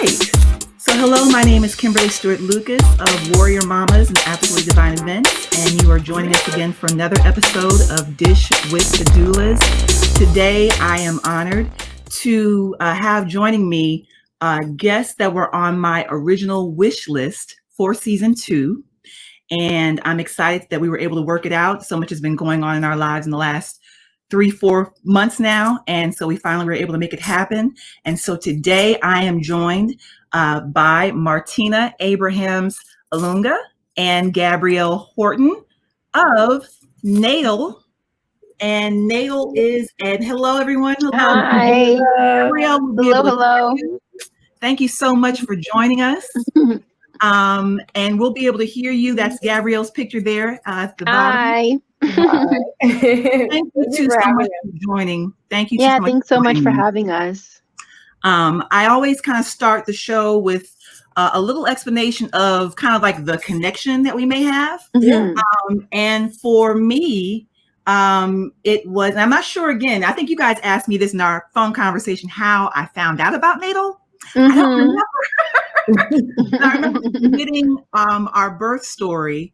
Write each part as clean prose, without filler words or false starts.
right. So hello, my name is Kimberly Stewart Lucas of Warrior Mamas and Absolutely Divine Events, and you are joining us again for another episode of Dish with the Doulas. Today, I am honored to have joining me guests that were on my original wish list for season 2. And I'm excited that we were able to work it out. So much has been going on in our lives in the last 3-4 months now. And so we finally were able to make it happen. And so today I am joined by Martina Abrahams Ilunga and Gabrielle Horton of NATAL. And NATAL is, and hello everyone. Hello. Hi. Gabrielle will be Hello. Thank you so much for joining us. And we'll be able to hear you. That's Gabrielle's picture there at the bottom. Hi. Thank you too so much for joining. Thank you. Yeah, thanks so much for having us. I always kind of start the show with a little explanation of kind of like the connection that we may have. Mm-hmm. And for me, it was, and I'm not sure again, I think you guys asked me this in our phone conversation, how I found out about NATAL. Mm-hmm. I don't remember. I remember submitting our birth story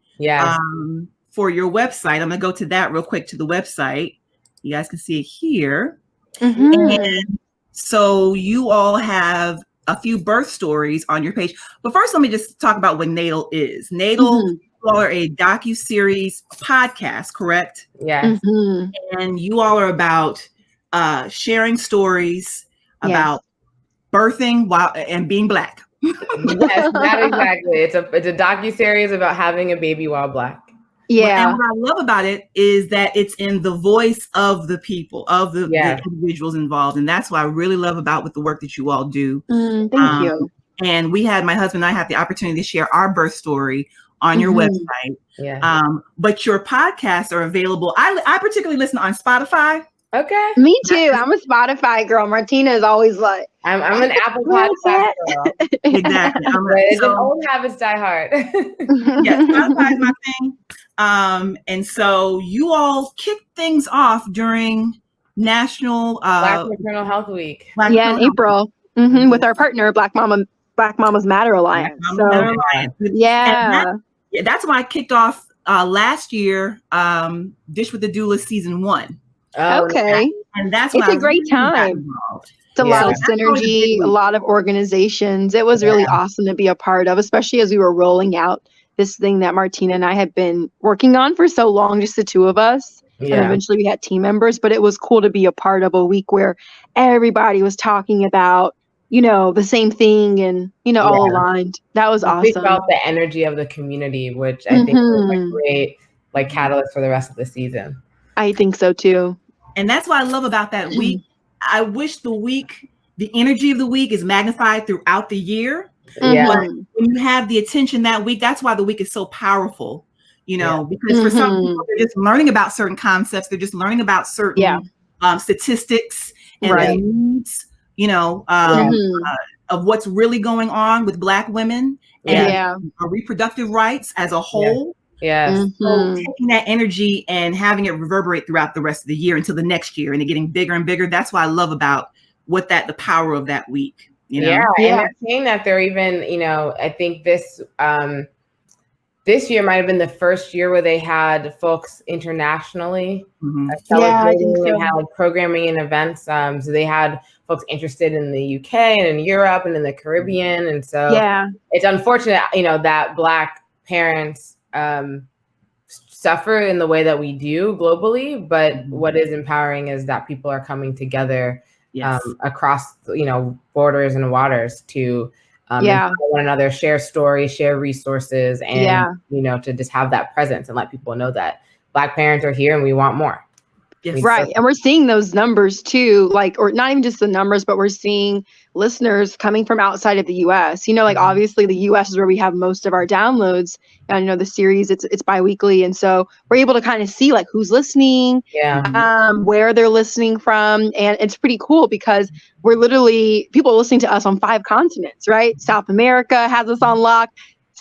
for your website. I'm going to go to that real quick to the website. You guys can see it here. Mm-hmm. And so you all have a few birth stories on your page. But first, let me just talk about what NATAL is. NATAL, you all are a docuseries podcast, correct? Yes. Mm-hmm. And you all are about sharing stories about birthing while and being Black. Yes, not exactly. It's a docuseries about having a baby while Black. Yeah. And what I love about it is that it's in the voice of the people, of the individuals involved. And that's what I really love about with the work that you all do. Thank you. And my husband and I had the opportunity to share our birth story on your website. Yeah. But your podcasts are available. I particularly listen on Spotify. Okay. Me too. I'm a Spotify girl. Martina is always like, I'm an Apple Podcast girl. Exactly. It's an old habits die hard. Yeah, Spotify is my thing. And so you all kicked things off during National Black Maternal Health Week. Black in April, with our partner, Black Mamas Matter Alliance. Matter Alliance. Yeah. That's why I kicked off last year, Dish with the Doulas season 1. Oh, okay. And that's it's a great time. It's a lot of synergy, a lot of organizations. It was really awesome to be a part of, especially as we were rolling out this thing that Martina and I had been working on for so long, just the two of us. Yeah. And eventually we had team members, but it was cool to be a part of a week where everybody was talking about, the same thing and, all aligned. That was awesome. We felt the energy of the community, which I think was a great catalyst for the rest of the season. I think so too. And that's what I love about that week. I wish the energy of the week is magnified throughout the year. Yeah. But when you have the attention that week, that's why the week is so powerful, because for some people, they're just learning about certain concepts. They're just learning about certain statistics and the needs, of what's really going on with Black women and reproductive rights as a whole. Yeah. So taking that energy and having it reverberate throughout the rest of the year until the next year and it getting bigger and bigger. That's what I love about the power of that week. And they're saying that they're even, I think this year might have been the first year where they had folks internationally celebrating and had programming and events. So they had folks interested in the UK and in Europe and in the Caribbean. And so it's unfortunate, that Black parents suffer in the way that we do globally, but what is empowering is that people are coming together across borders and waters to empower one another, share stories, share resources, and to just have that presence and let people know that Black parents are here and we want more. Yes. Right. And we're seeing those numbers too, or not even just the numbers, but we're seeing listeners coming from outside of the US. Obviously the US is where we have most of our downloads. And the series, it's bi-weekly. And so we're able to kind of see who's listening, where they're listening from. And it's pretty cool because we're literally people listening to us on 5 continents, right? South America has us on lock.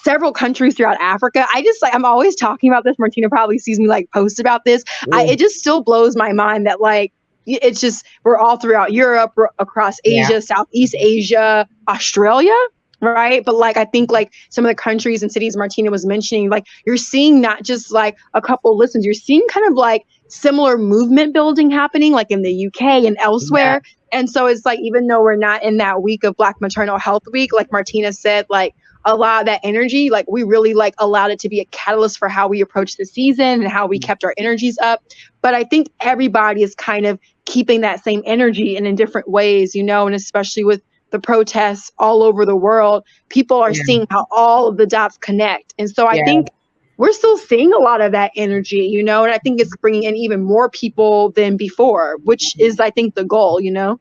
Several countries throughout Africa. I'm always talking about this. Martina probably sees me post about this. It just still blows my mind that it's just, we're all throughout Europe, we're across Asia, Southeast Asia, Australia, right? But like, I think like some of the countries and cities Martina was mentioning, like you're seeing not just like a couple listens, you're seeing kind of like similar movement building happening like in the UK and elsewhere. And so it's like, even though we're not in that week of Black Maternal Health Week, like Martina said, like a lot of that energy, like we really like allowed it to be a catalyst for how we approach the season and how we kept our energies up. But I think everybody is kind of keeping that same energy and in different ways, you know, and especially with the protests all over the world, people are seeing how all of the dots connect. And so I think we're still seeing a lot of that energy, you know, and I think it's bringing in even more people than before, which is, I think, the goal, you know?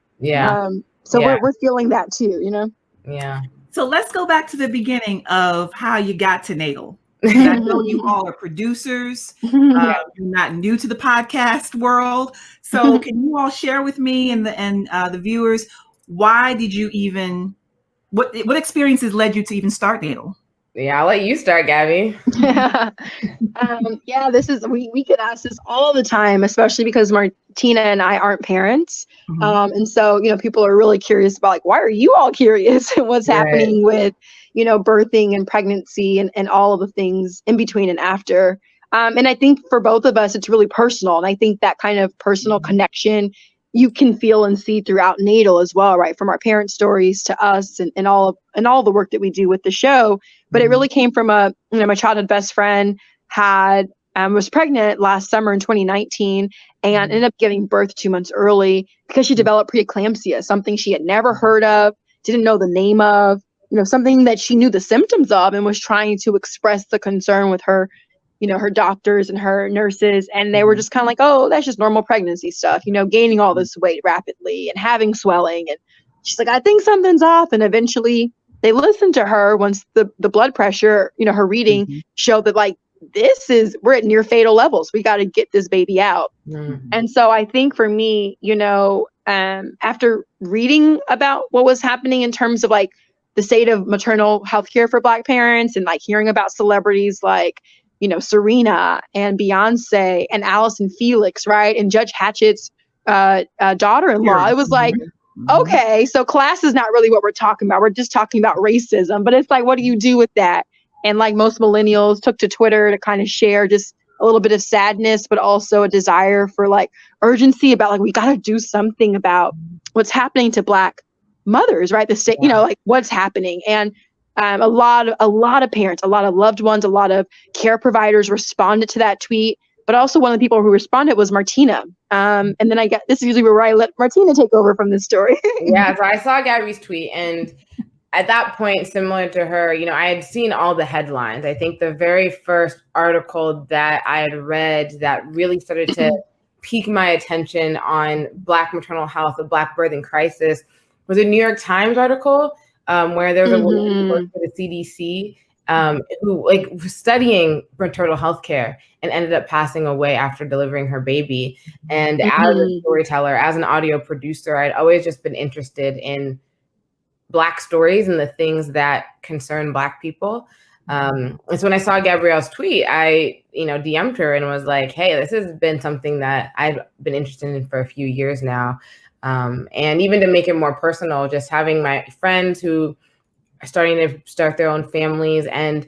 So we're feeling that too, you know? Yeah. So let's go back to the beginning of how you got to NATAL. I know you all are producers. You're not new to the podcast world. So can you all share with me and the viewers, why did you even, what experiences led you to even start NATAL? Yeah, I'll let you start, Gabby. This is, we get asked this all the time, especially because Martina and I aren't parents. And so, you know, people are really curious about like, why are you all curious what's happening with, you know, birthing and pregnancy and all of the things in between and after. And I think for both of us, it's really personal. And I think that kind of personal connection you can feel and see throughout NATAL as well, right? From our parent stories to us and all the work that we do with the show. But it really came from my childhood best friend was pregnant last summer in 2019 and ended up giving birth 2 months early because she developed preeclampsia, something she had never heard of, didn't know the name of, you know, something that she knew the symptoms of and was trying to express the concern with her, you know, her doctors and her nurses. And they were just kind of like, oh, that's just normal pregnancy stuff, you know, gaining all this weight rapidly and having swelling. And she's like, I think something's off. And eventually they listened to her once the blood pressure, you know, her reading showed that like, we're at near fatal levels. We got to get this baby out. And so I think for me, you know, after reading about what was happening in terms of like the state of maternal health care for Black parents and like hearing about celebrities like, you know, Serena and Beyonce and Allison Felix, right? And Judge Hatchett's daughter-in-law, it was like, okay, so class is not really what we're talking about. We're just talking about racism. But it's like, what do you do with that? And like most millennials took to Twitter to kind of share just a little bit of sadness, but also a desire for like urgency about like, we got to do something about what's happening to Black mothers, right? The state, you know, like what's happening. And a lot of parents, a lot of loved ones, a lot of care providers responded to that tweet. But also one of the people who responded was Martina. And then this is usually where I let Martina take over from this story. So I saw Gabby's tweet, and at that point, similar to her, you know, I had seen all the headlines. I think the very first article that I had read that really started to pique my attention on Black maternal health, the Black birthing crisis, was a New York Times article where there was a woman who worked for the CDC who was studying maternal health care and ended up passing away after delivering her baby. And as a storyteller, as an audio producer, I'd always just been interested in Black stories and the things that concern Black people. And so when I saw Gabrielle's tweet, I, you know, DM'd her and was like, hey, this has been something that I've been interested in for a few years now. And even to make it more personal, just having my friends who are starting to start their own families, and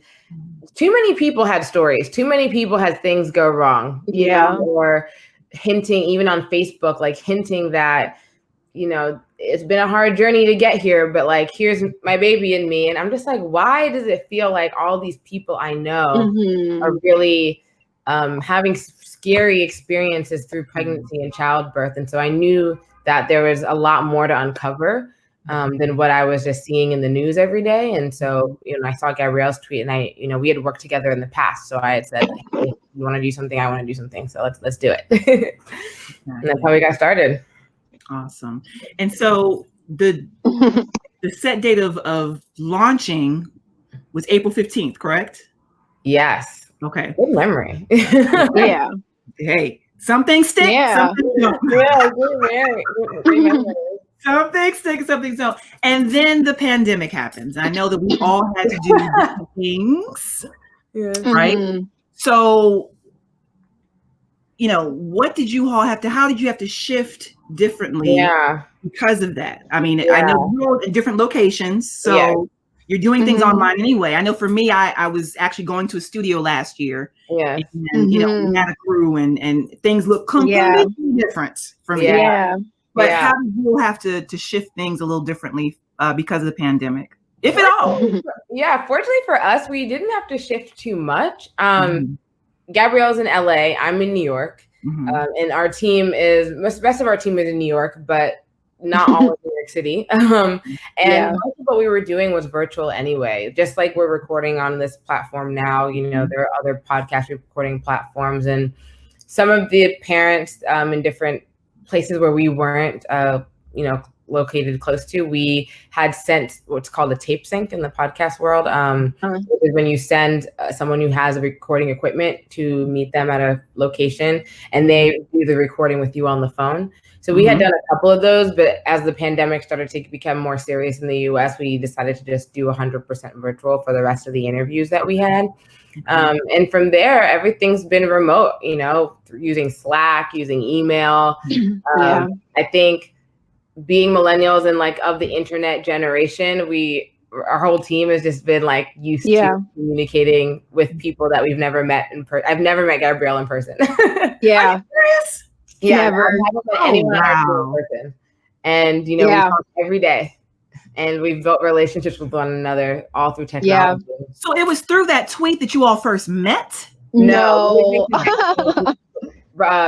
too many people had stories. Too many people had things go wrong, you know, or hinting, even on Facebook, like hinting that, you know, it's been a hard journey to get here, but like, here's my baby and me. And I'm just like, why does it feel like all these people I know are really having scary experiences through pregnancy and childbirth? And so I knew that there was a lot more to uncover than what I was just seeing in the news every day. And so, you know, I saw Gabrielle's tweet, and we had worked together in the past. So I had said, like, hey, you want to do something? I want to do something. So let's do it. And that's how we got started. Awesome. And so the set date of launching was April 15th, correct? Yes. Okay. Good memory. Yeah. Hey, some things stick. Yeah. Some things don't. Yeah, good memory. Some things stick, some things don't. And then the pandemic happens. I know that we all had to do different things, right? So, what did you all how did you have to shift differently because of that? I mean, I know you're in different locations, so you're doing things online anyway. I know for me, I was actually going to a studio last year. And we had a crew and things look completely different from me. But how did you have to shift things a little differently because of the pandemic, if at all? Fortunately for us, we didn't have to shift too much. Gabrielle's in LA, I'm in New York. And our team rest of our team is in New York, but not all of New York City. Most of what we were doing was virtual anyway, just like we're recording on this platform now. There are other podcast recording platforms, and some of the parents in different places where we weren't, located close to, we had sent what's called a tape sync in the podcast world. Which is when you send someone who has a recording equipment to meet them at a location, and they do the recording with you on the phone. So we had done a couple of those, but as the pandemic started to become more serious in the US, we decided to just do 100% virtual for the rest of the interviews that we had. And from there, everything's been remote, using Slack, using email. I think being millennials and of the internet generation, our whole team has just been used to communicating with people that we've never met in person. I've never met Gabrielle in person. Are you serious? Never. I haven't met anyone in person. And we talk every day, and we've built relationships with one another all through technology. So it was through that tweet that you all first met? No.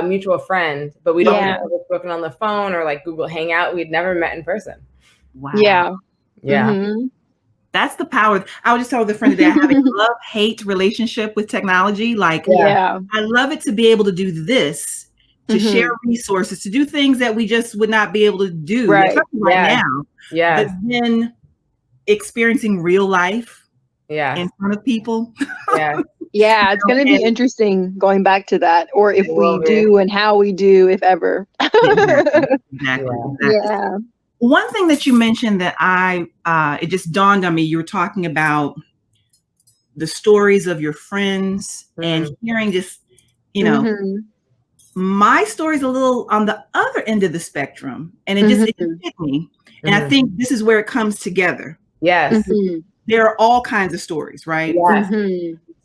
Mutual friend, but we don't have spoken on the phone or Google Hangout. We'd never met in person. Wow. That's the power. I was just telling the friend today, I have a love-hate relationship with technology. I love it to be able to do this, to share resources, to do things that we just would not be able to do right now. But then experiencing real life in front of people. It's going to be interesting going back to that, or if we do and how we do, if ever. Exactly. One thing that you mentioned that it just dawned on me, you were talking about the stories of your friends and hearing just, my story's a little on the other end of the spectrum, and it just it hit me. And I think this is where it comes together. There are all kinds of stories, right?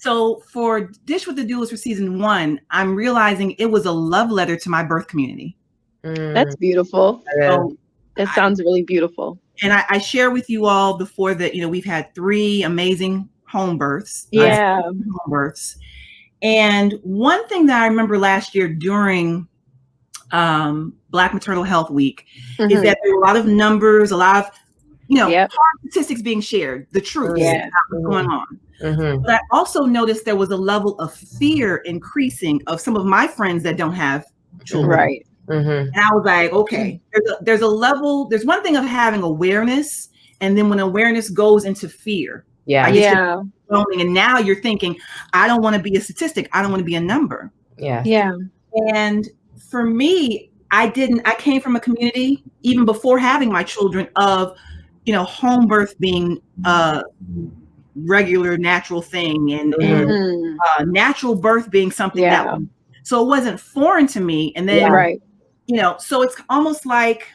So for Dish with the Doulas for season 1, I'm realizing it was a love letter to my birth community. That's beautiful. So that sounds really beautiful. And I share with you all before that, we've had 3 amazing home births. Home births. And one thing that I remember last year during Black Maternal Health Week is that there were a lot of numbers, a lot of, hard statistics being shared, the truth about what's going on. But I also noticed there was a level of fear increasing of some of my friends that don't have children. And I was like, okay, there's a level, there's one thing of having awareness, and then when awareness goes into fear. And now you're thinking, I don't want to be a statistic. I don't want to be a number. And for me, I came from a community, even before having my children, of, home birth being regular natural thing, and natural birth being something that so it wasn't foreign to me. And then so it's almost like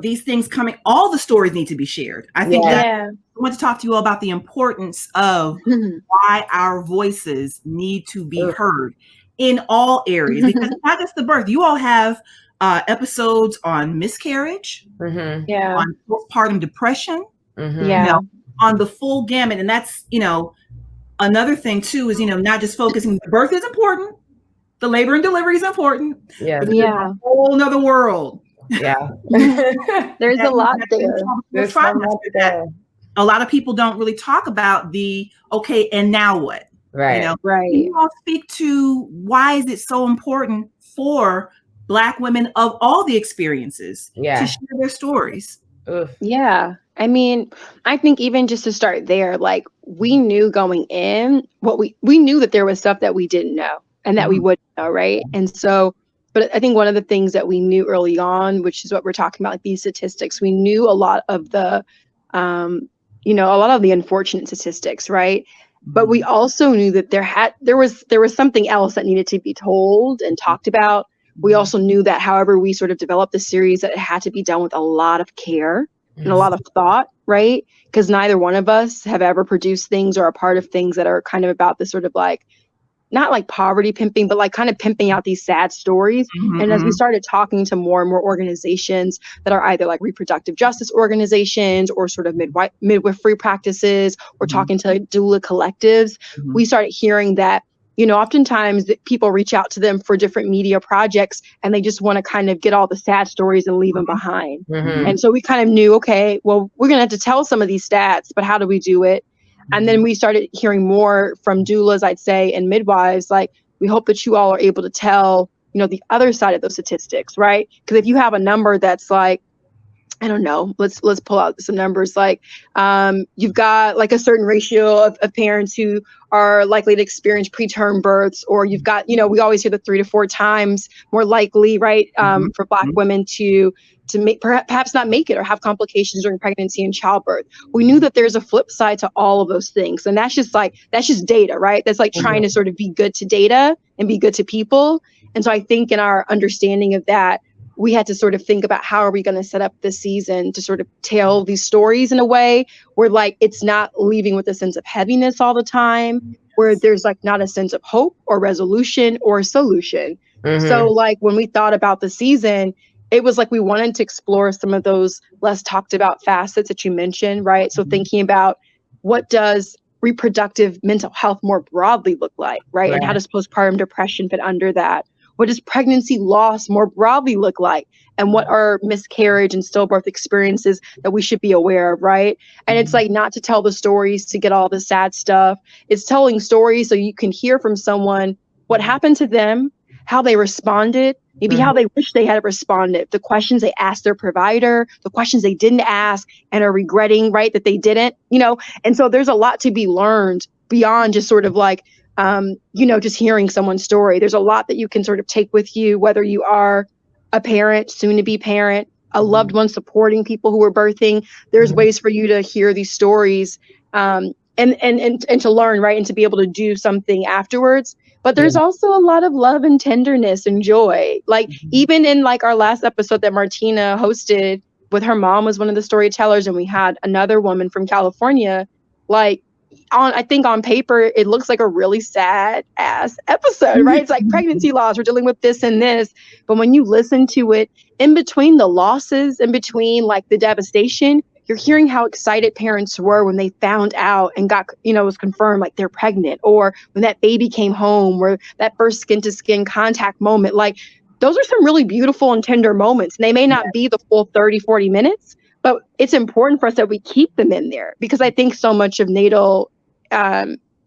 these things coming, all the stories need to be shared. I think that I want to talk to you all about the importance of why our voices need to be heard in all areas, because it's not just the birth. You all have episodes on miscarriage, on postpartum depression, on the full gamut. And that's, another thing too, is, not just focusing, the birth is important. The labor and delivery is important. But a whole nother world. There's a lot there. There's so much there. A lot of people don't really talk about the, okay, and now what? Right. Can you all speak to why is it so important for Black women of all the experiences to share their stories? I mean, I think even just to start there, we knew going in we knew that there was stuff that we didn't know and that we wouldn't know, right? And so, but I think one of the things that we knew early on, which is what we're talking about, these statistics, we knew a lot of the, a lot of the unfortunate statistics, right? But we also knew that there was something else that needed to be told and talked about. We also knew that however we sort of developed the series, that it had to be done with a lot of care and a lot of thought, right? Because neither one of us have ever produced things or are part of things that are kind of about this sort of like, not like poverty pimping, but like kind of pimping out these sad stories. And as we started talking to more and more organizations that are either like reproductive justice organizations or sort of midwifery practices, or talking to doula collectives, we started hearing that, you know, oftentimes that people reach out to them for different media projects and they just want to kind of get all the sad stories and leave them behind. And so we kind of knew, okay, well, we're going to have to tell some of these stats, but how do we do it? And then we started hearing more from doulas, I'd say, and midwives, like, we hope that you all are able to tell, you know, the other side of those statistics, right? Because if you have a number that's like, I don't know, let's pull out some numbers, like you've got like a certain ratio of parents who are likely to experience preterm births, or you've got, you know, we always hear the 3 to 4 times more likely, right, for Black women to make, perhaps not make it or have complications during pregnancy and childbirth. We knew that there's a flip side to all of those things. And that's just data, right? That's like trying to sort of be good to data and be good to people. And so I think in our understanding of that, we had to sort of think about how are we going to set up this season to sort of tell these stories in a way where like it's not leaving with a sense of heaviness all the time, where there's like not a sense of hope or resolution or solution. So like when we thought about the season, it was like we wanted to explore some of those less talked about facets that you mentioned, right? So thinking about what does reproductive mental health more broadly look like, right? And how does postpartum depression fit under that? What does pregnancy loss more broadly look like? And what are miscarriage and stillbirth experiences that we should be aware of, right? And it's like not to tell the stories to get all the sad stuff. It's telling stories so you can hear from someone what happened to them, how they responded, maybe how they wish they had responded, the questions they asked their provider, the questions they didn't ask and are regretting, right, that they didn't, you know? And so there's a lot to be learned beyond just sort of like, you know, just hearing someone's story. There's a lot that you can sort of take with you, whether you are a parent, soon to be parent, a loved one supporting people who are birthing. There's ways for you to hear these stories and to learn, right, and to be able to do something afterwards. But there's also a lot of love and tenderness and joy. Like even in like our last episode that Martina hosted with her mom was one of the storytellers, and we had another woman from California, like I think on paper, it looks like a really sad ass episode, right? It's like pregnancy loss, we're dealing with this and this. But when you listen to it, in between the losses, in between like the devastation, you're hearing how excited parents were when they found out and got, you know, it was confirmed like they're pregnant, or when that baby came home, or that first skin to skin contact moment. Like those are some really beautiful and tender moments. And they may not be the full 30, 40 minutes, but it's important for us that we keep them in there, because I think so much of natal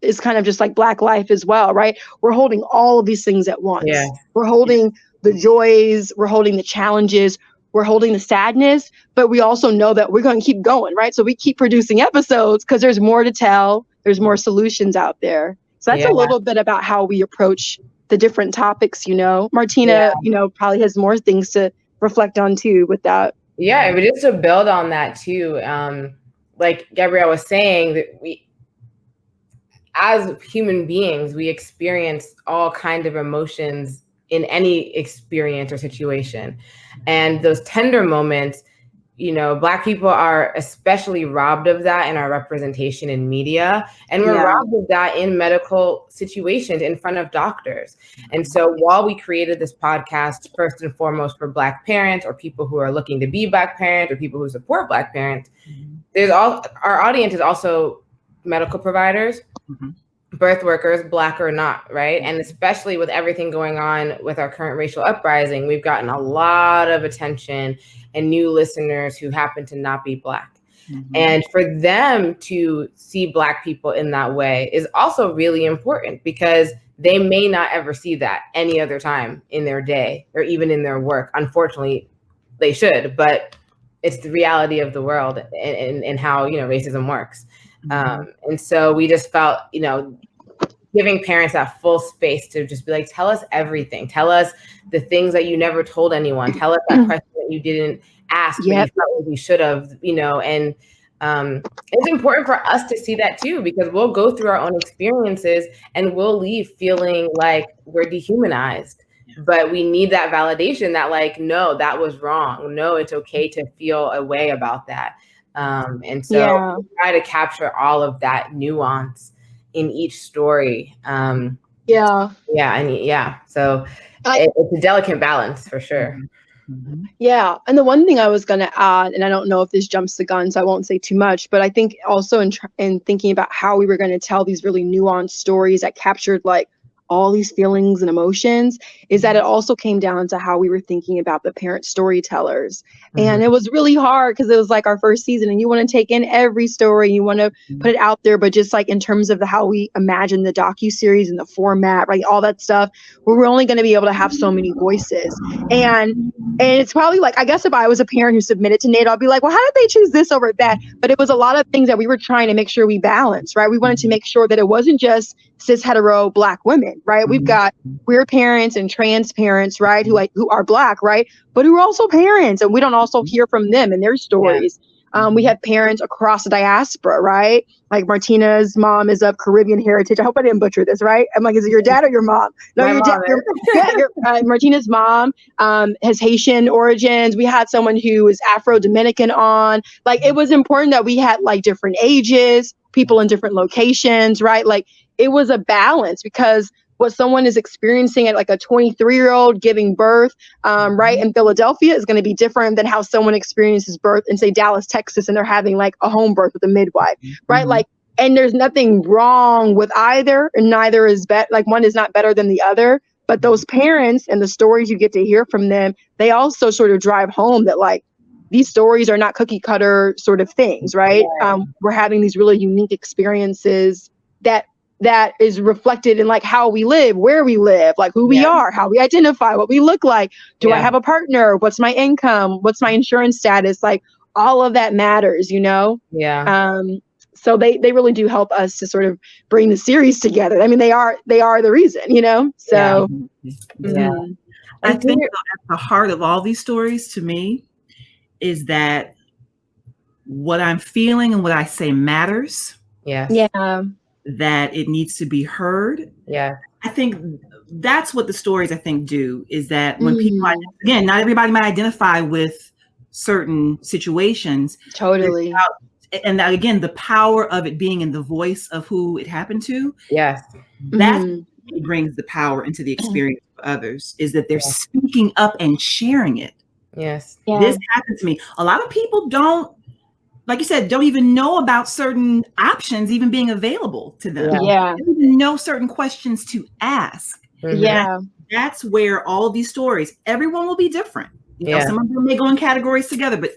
is kind of just like Black life as well, right? We're holding all of these things at once. Yeah. We're holding the joys, we're holding the challenges, we're holding the sadness, but we also know that we're going to keep going, right? So we keep producing episodes because there's more to tell, there's more solutions out there. So that's a little bit about how we approach the different topics, you know. Martina, you know, probably has more things to reflect on too with that. Yeah, but just to build on that too, like Gabrielle was saying, that we, as human beings, we experience all kinds of emotions in any experience or situation. And those tender moments, you know, Black people are especially robbed of that in our representation in media. And we're robbed of that in medical situations in front of doctors. And so while we created this podcast, first and foremost for Black parents or people who are looking to be Black parents or people who support Black parents, our audience is also medical providers, birth workers, Black or not, right? And especially with everything going on with our current racial uprising, we've gotten a lot of attention and new listeners who happen to not be Black. And for them to see Black people in that way is also really important, because they may not ever see that any other time in their day or even in their work. Unfortunately, they should, but it's the reality of the world and how, you know, racism works. And so we just felt, you know, giving parents that full space to just be like, tell us everything. Tell us the things that you never told anyone. Tell us that question that you didn't ask, but you felt like you should have, you know, and it's important for us to see that too, because we'll go through our own experiences and we'll leave feeling like we're dehumanized. But we need that validation that like, no, that was wrong. No, it's okay to feel a way about that. And so we try to capture all of that nuance in each story. So it's a delicate balance for sure. Yeah. And the one thing I was going to add, and I don't know if this jumps the gun, so I won't say too much, but I think also in thinking about how we were going to tell these really nuanced stories that captured like all these feelings and emotions, is that it also came down to how we were thinking about the parent storytellers. And it was really hard because it was like our first season and you want to take in every story, you want to put it out there, but just like in terms of how we imagine the docuseries and the format, right, all that stuff, we're only going to be able to have so many voices. And it's probably like, I guess if I was a parent who submitted to NATAL, I'd be like, well, how did they choose this over that? But it was a lot of things that we were trying to make sure we balance, right? We wanted to make sure that it wasn't just cis hetero Black women, right? We've got queer parents and trans parents, right? Who are Black, right? But who are also parents, and we don't also hear from them and their stories. We have parents across the diaspora, right? Like Martina's mom is of Caribbean heritage. I hope I didn't butcher this, right? I'm like, is it your dad or your mom? No, your dad. Martina's mom has Haitian origins. We had someone who is Afro-Dominican on. Like, it was important that we had like different ages, people in different locations, right? Like, it was a balance, because what someone is experiencing at like a 23-year-old giving birth, right, in Philadelphia is going to be different than how someone experiences birth in, say, Dallas, Texas, and they're having like a home birth with a midwife, right? Like, and there's nothing wrong with either, and neither is like one is not better than the other. But those parents and the stories you get to hear from them, they also sort of drive home that like these stories are not cookie cutter sort of things, right? We're having these really unique experiences that is reflected in like how we live, where we live, like who we are, how we identify, what we look like. Do I have a partner? What's my income? What's my insurance status? Like, all of that matters, you know? So they really do help us to sort of bring the series together. I mean, they are the reason, you know? So I think at the heart of all these stories to me is that what I'm feeling and what I say matters. That it needs to be heard. I think that's what the stories I think do, is that when people, again, not everybody might identify with certain situations. Totally. And again, the power of it being in the voice of who it happened to. That brings the power into the experience of others, is that they're speaking up and sharing it. This happened to me. A lot of people don't, like you said, don't even know about certain options even being available to them. They don't even know certain questions to ask. That's where all of these stories, everyone will be different. You know, some of them may go in categories together, but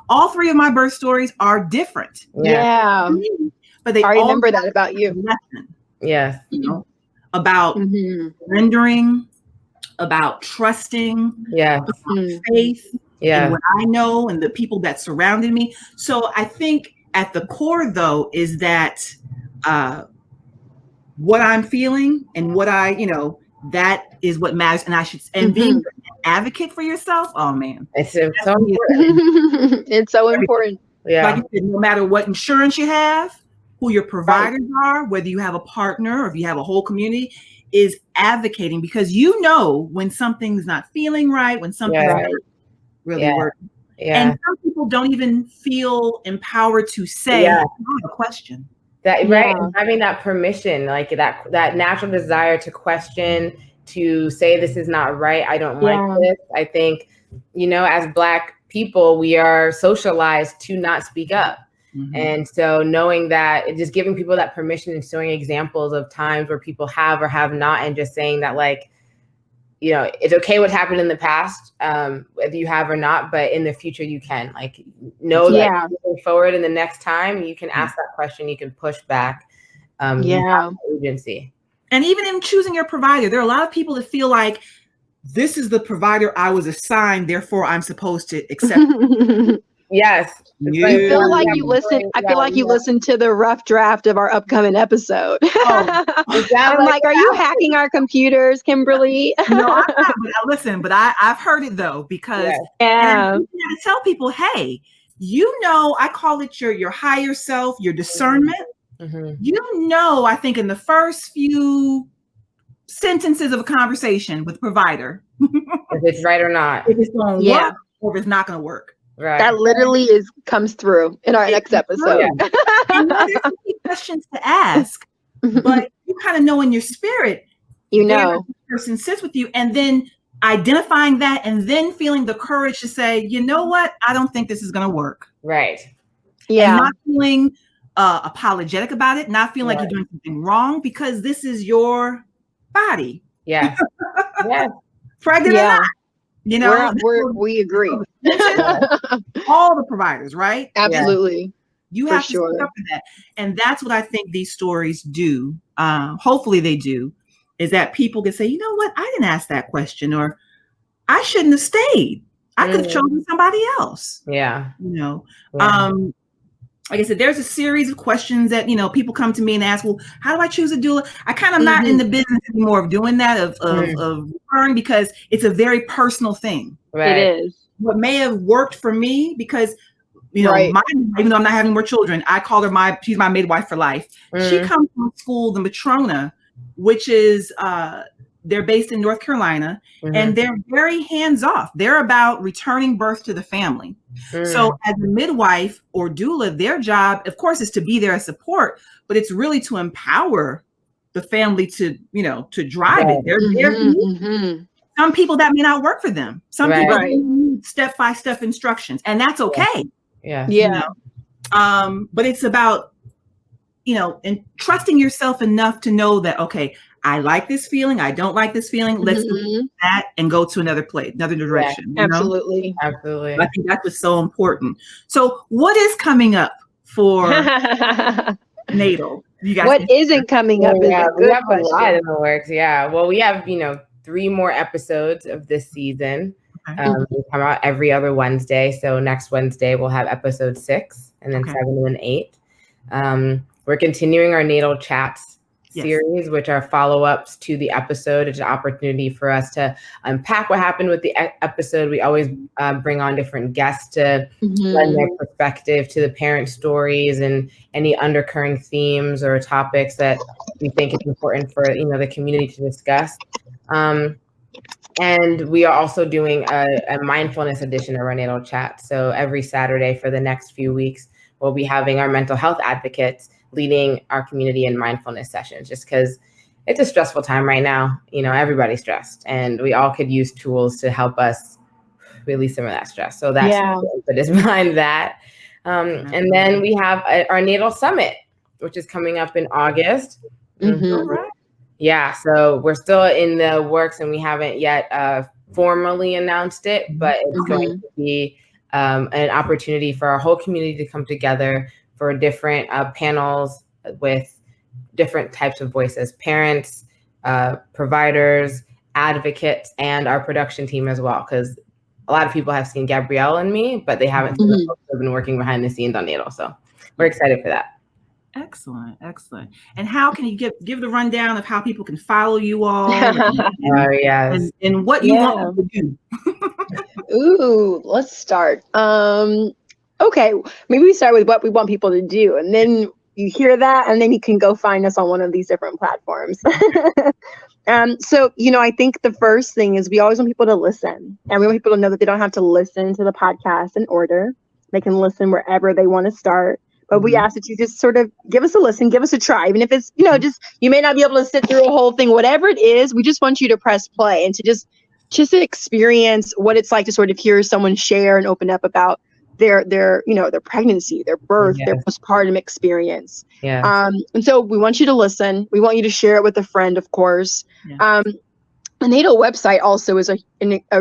all three of my birth stories are different. But they I remember that about you. You know, about surrendering, about trusting, about faith. And what I know and the people that surrounded me. So I think at the core, though, is that what I'm feeling and what I, you know, that is what matters. And I should, and being an advocate for yourself. Oh man, it's so important. It's so important. Like you said, no matter what insurance you have, who your providers are, whether you have a partner or if you have a whole community, is advocating, because you know when something's not feeling right, when something's not really working. And some people don't even feel empowered to say, I have a question. Right. And having that permission, like that natural desire to question, to say this is not right, I don't like this. I think, you know, as Black people, we are socialized to not speak up. And so knowing that, just giving people that permission and showing examples of times where people have or have not, and just saying that, like, you know, it's okay what happened in the past, whether you have or not, but in the future you can, like, know that moving forward, and the next time you can ask that question, you can push back. Agency. And even in choosing your provider, there are a lot of people that feel like this is the provider I was assigned, therefore I'm supposed to accept. I feel like you listen. I feel like you listened to the rough draft of our upcoming episode. I'm like, are you hacking our computers, Kimberly? No, I'm not. But I've heard it though, because I tell people, hey, I call it your higher self, your discernment. I think in the first few sentences of a conversation with a provider, if it's right or not, if it's going to work or if it's not going to work. Right. That literally comes through in our next episode. And there's so many questions to ask, but you kind of know in your spirit, where the person sits with you, and then identifying that, and then feeling the courage to say, you know what, I don't think this is going to work. Right. Yeah. And not feeling apologetic about it, not feeling like you're doing something wrong, because this is your body. Yeah. Pregnant or not. We agree. All the providers, right? Absolutely. You have to stick up for that. And that's what I think these stories do. Hopefully they do, is that people can say, you know what, I didn't ask that question, or I shouldn't have stayed. I could have chosen somebody else. Yeah. Like I said, there's a series of questions that, people come to me and ask, well, how do I choose a doula? I kind of not in the business anymore of doing that, of referring, because it's a very personal thing. Right. It is. What may have worked for me, because, even though I'm not having more children, I call her she's my midwife for life. She comes from school, the Matrona, which is, they're based in North Carolina, and they're very hands-off. They're about returning birth to the family. So as a midwife or doula, their job, of course, is to be there as support, but it's really to empower the family to drive it. Some people that may not work for them. Some people need step-by-step instructions, and that's okay. But it's about, and trusting yourself enough to know that, okay, I like this feeling, I don't like this feeling. Let's do that and go to another place, another direction. Absolutely. Absolutely. I think that was so important. So what is coming up for NATAL? You guys, what isn't coming up is a good question. A lot in the works. Yeah. Well, we have, 3 more episodes of this season. We come out every other Wednesday. So next Wednesday we'll have episode 6, and then 7 and 8. We're continuing our NATAL chats series, which are follow-ups to the episode. It's an opportunity for us to unpack what happened with the episode. We always bring on different guests to lend their perspective to the parent stories and any undercurrent themes or topics that we think is important for the community to discuss. And we are also doing a mindfulness edition of our NATAL chat. So every Saturday for the next few weeks, we'll be having our mental health advocates leading our community in mindfulness sessions, just because it's a stressful time right now. Everybody's stressed, and we all could use tools to help us release some of that stress. So that's the impetus behind that. And then we have our NATAL Summit, which is coming up in August. Yeah, so we're still in the works, and we haven't yet formally announced it, but it's going to be an opportunity for our whole community to come together for different panels with different types of voices, parents, providers, advocates, and our production team as well. Because a lot of people have seen Gabrielle and me, but they haven't seen the folks who have been working behind the scenes on NATAL. So we're excited for that. Excellent. And how can you give the rundown of how people can follow you all and what you want them to do? Ooh, let's start. Okay, maybe we start with what we want people to do, and then you hear that, and then you can go find us on one of these different platforms. So, I think the first thing is we always want people to listen, and we want people to know that they don't have to listen to the podcast in order. They can listen wherever they want to start. But we ask that you just sort of give us a listen, give us a try. Even if it's, you may not be able to sit through a whole thing, whatever it is, we just want you to press play and to just experience what it's like to sort of hear someone share and open up about their pregnancy, their birth, their postpartum experience. And so we want you to listen. We want you to share it with a friend, of course. The NATAL website also is a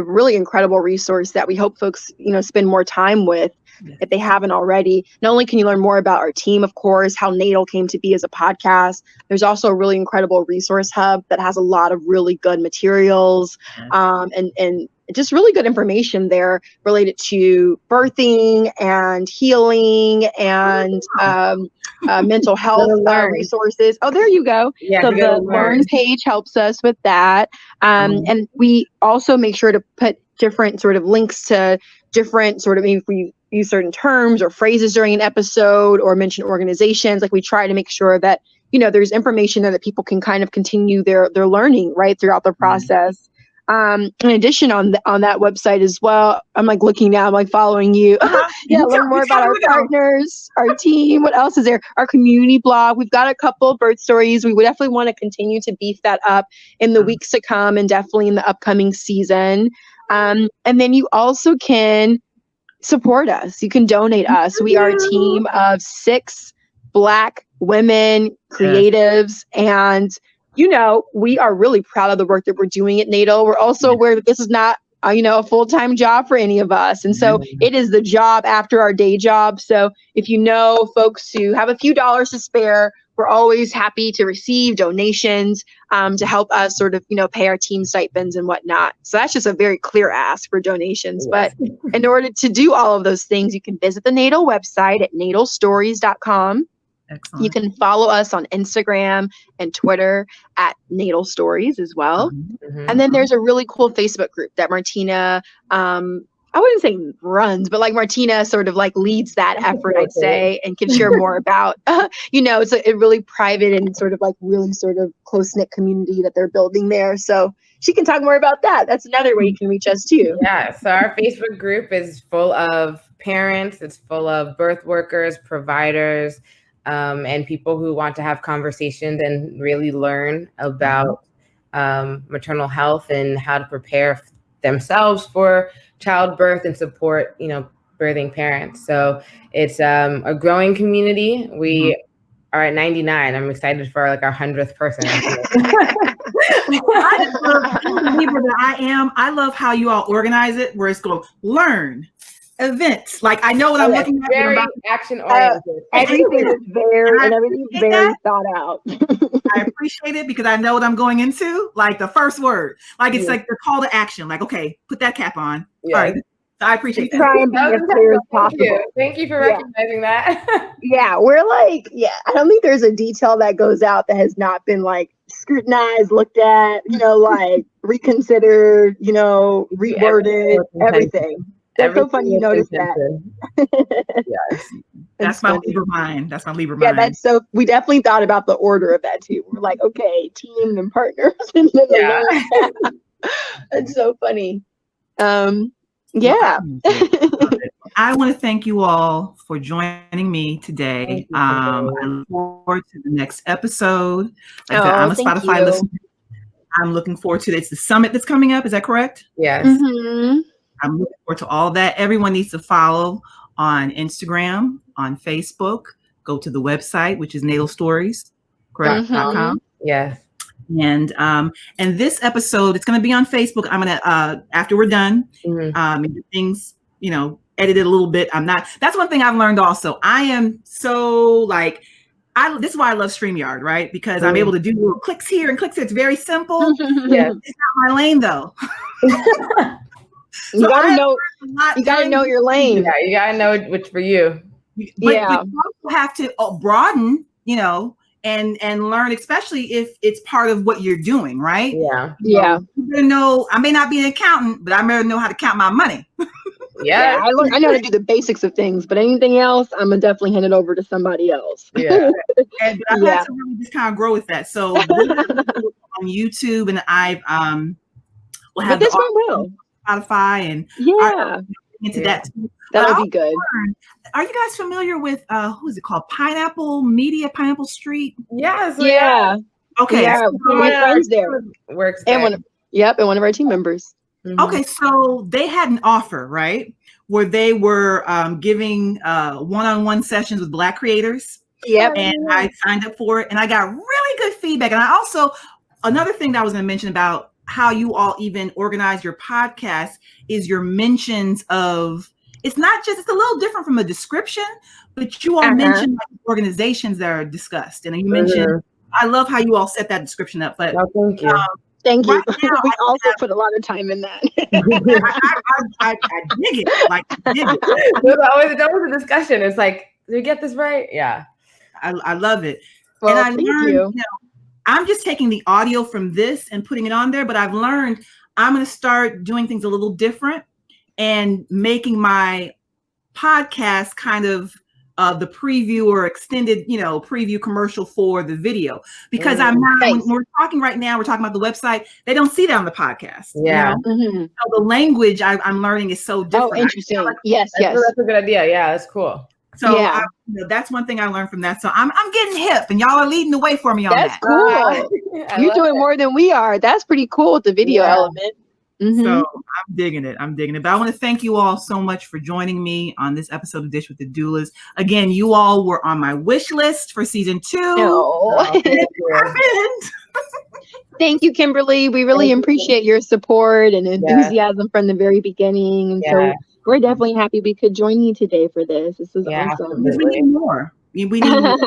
really incredible resource that we hope folks, spend more time with if they haven't already. Not only can you learn more about our team, of course, how NATAL came to be as a podcast, there's also a really incredible resource hub that has a lot of really good materials and just really good information there related to birthing and healing and mental health resources. Oh, there you go. Yeah, so the Learn page helps us with that. And we also make sure to put different sort of links to different sort of, if we use certain terms or phrases during an episode or mention organizations, like we try to make sure that, there's information there that people can kind of continue their learning right throughout the process. In addition, on that website as well, I'm like looking now, I'm like following you. Learn more about our partners, our team. What else is there? Our community blog. We've got a couple of birth stories. We would definitely want to continue to beef that up in the weeks to come and definitely in the upcoming season. And then you also can support us. You can donate us. We are a team of 6 Black women creatives, and we are really proud of the work that we're doing at NATAL. We're also aware that this is not a full-time job for any of us, and so it is the job after our day job. So if folks who have a few dollars to spare, we're always happy to receive donations to help us sort of pay our team stipends and whatnot. So that's just a very clear ask for donations. But in order to do all of those things, you can visit the NATAL website at natalstories.com. Excellent. You can follow us on Instagram and Twitter at Natal Stories as well. And then there's a really cool Facebook group that Martina, I wouldn't say runs, but like Martina sort of like leads that effort, I'd say, and can share more about, it's a really private and sort of like really sort of close-knit community that they're building there. So she can talk more about that. That's another way you can reach us too. Yeah. So our Facebook group is full of parents. It's full of birth workers, providers, and people who want to have conversations and really learn about maternal health and how to prepare themselves for childbirth and support, birthing parents. So it's a growing community. We are at 99. I'm excited for like our 100th person. I love how you all organize it, where it's going learn. Events, like I know what I'm looking at. Very action oriented. Everything is very thought out. I appreciate it because I know what I'm going into. Like the first word, like it's like the call to action. Like, okay, put that cap on. All right, so I appreciate that. Try and be as clear as possible. Thank you for recognizing that. We're like, I don't think there's a detail that goes out that has not been like scrutinized, looked at, like reconsidered, reworded, everything. That's so funny you noticed that. Yes. That's my Libra mind. That's my Libra mind. Yeah, we definitely thought about the order of that too. We're like, okay, team and partners. And then That's so funny. I want to thank you all for joining me today. I look forward to the next episode. Like I'm a Spotify listener. I'm looking forward to it. It's the summit that's coming up. Is that correct? Yes. I'm looking forward to all that. Everyone needs to follow on Instagram, on Facebook. Go to the website, which is natalstories.com. Yes. And this episode, it's going to be on Facebook. I'm going to, after we're done, things, edited a little bit. That's one thing I've learned also. I am so like, this is why I love StreamYard, right? Because I'm able to do little clicks here and clicks here. It's very simple. Yes. It's not my lane though. You gotta know your lane. Yeah, you gotta know which for you. But you also have to broaden, and learn, especially if it's part of what you're doing, right? Yeah. I may not be an accountant, but I may know how to count my money. I know how to do the basics of things, but anything else, I'm gonna definitely hand it over to somebody else. And I've had to really just kind of grow with that. So on YouTube, and I've will have this one will. Spotify and into that too. That'll be good. Are you guys familiar with who is it called? Pineapple Street? Yes. Yeah. Okay. Yeah, my friends there works there. And one of our team members. Okay, so they had an offer, right, where they were giving one-on-one sessions with Black creators. And I signed up for it, and I got really good feedback. And I also, another thing that I was going to mention about how you all even organize your podcast is your mentions of, it's not just, it's a little different from a description, but you all mention like organizations that are discussed. And you mentioned, I love how you all set that description up. But thank you. Thank you. Right now, we also put a lot of time in that. I dig it. Like, dig it. There's always a discussion. It's like, did we get this right? Yeah. I love it. Well, and I thank learned, you. I'm just taking the audio from this and putting it on there, but I've learned I'm going to start doing things a little different. and making my podcast kind of the preview or extended, preview commercial for the video, because I'm not, when we're talking right now, we're talking about the website. They don't see that on the podcast. Yeah. So the language I'm learning is so different. Oh, interesting. Yes. That's a good idea. Yeah, that's cool. So that's one thing I learned from that. So I'm getting hip, and y'all are leading the way for me on that. That's cool. You're doing more than we are. That's pretty cool with the video element. So I'm digging it. But I want to thank you all so much for joining me on this episode of Dish with the Doulas. Again, you all were on my wish list for season 2. Thank you, Kimberly. We really appreciate your support and enthusiasm from the very beginning. And so we're definitely happy we could join you today for this. This is awesome. Because we need more. We need more.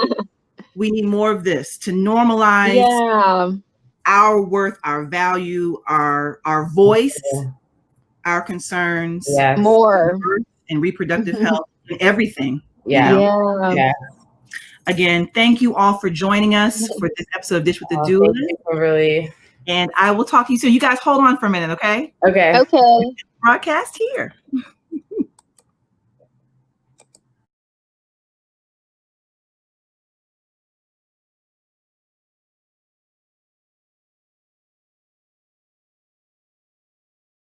We need more of this to normalize our worth, our value, our voice, our concerns, more, and reproductive health, and everything. Again, thank you all for joining us for this episode of Dish with the Doulas. Thank you, Kimberly. And I will talk to you soon. You guys hold on for a minute, okay? Okay. Broadcast here.